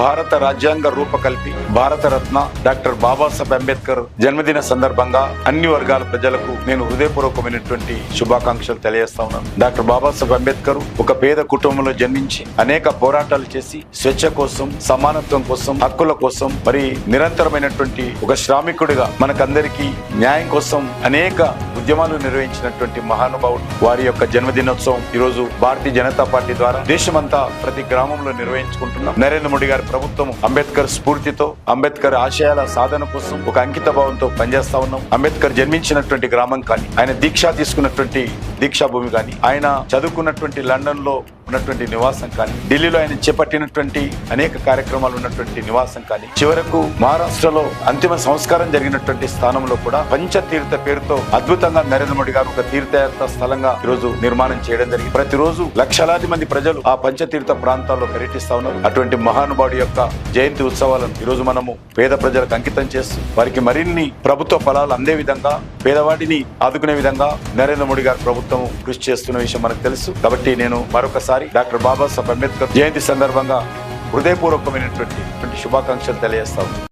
భారత రాజ్యాంగ రూపకల్పి భారతరత్న డాక్టర్ బాబాసాహెబ్ అంబేద్కర్ జన్మదిన సందర్భంగా అన్ని వర్గాల ప్రజలకు నేను హృదయపూర్వకమైనటువంటి శుభాకాంక్షలు తెలియజేస్తా ఉన్నాను. డాక్టర్ బాబాసాహెబ్ అంబేద్కర్ ఒక పేద కుటుంబంలో జన్మించి అనేక పోరాటాలు చేసి స్వేచ్ఛ కోసం, సమానత్వం కోసం, హక్కుల కోసం మరి నిరంతరమైనటువంటి ఒక శ్రామికుడిగా మనకందరికీ న్యాయం కోసం అనేక ఉద్యమాలు నిర్వహించినటువంటి మహానుభావుడు. వారి యొక్క జన్మదినోత్సవం ఈరోజు భారతీయ జనతా పార్టీ ద్వారా దేశమంతా ప్రతి గ్రామంలో నిర్వహించుకుంటున్నాం. నరేంద్ర మోడీ గారి ప్రభుత్వం అంబేద్కర్ స్ఫూర్తితో, అంబేద్కర్ ఆశయాల సాధన కోసం ఒక అంకిత భావంతో పనిచేస్తా ఉన్నాం. అంబేద్కర్ జన్మించినటువంటి గ్రామం కానీ, ఆయన దీక్ష తీసుకున్నటువంటి దీక్షా భూమి కానీ, ఆయన చదువుకున్నటువంటి లండన్ లో ఉన్నటువంటి నివాసం కానీ, ఢిల్లీలో ఆయన చేపట్టినటువంటి అనేక కార్యక్రమాలు ఉన్నటువంటి నివాసం కానీ, చివరకు మహారాష్ట్రలో అంతిమ సంస్కారం జరిగినటువంటి స్థానంలో కూడా పంచతీర్థ పేరుతో అద్భుతంగా నరేంద్ర మోడీ గారు ఒక తీర్థయాత్ర స్థలంగా ఈరోజు నిర్మాణం చేయడం జరిగింది. ప్రతిరోజు లక్షలాది మంది ప్రజలు ఆ పంచతీర్థ ప్రాంతాల్లో పర్యటిస్తా ఉన్నారు. అటువంటి మహానుభావుడి యొక్క జయంతి ఉత్సవాలను ఈరోజు మనము పేద ప్రజలకు అంకితం చేస్తూ వారికి మరిన్ని ప్రభుత్వ ఫలాలు అందే విధంగా, పేదవాడిని ఆదుకునే విధంగా నరేంద్ర మోడీ గారి ప్రభుత్వం కృషి చేస్తున్న విషయం మనకు తెలుసు. కాబట్టి నేను మరొకసారి డాక్టర్ బాబాసాహెబ్ అంబేద్కర్ జయంతి సందర్భంగా హృదయపూర్వకమైనటువంటి శుభాకాంక్షలు తెలియజేస్తాను.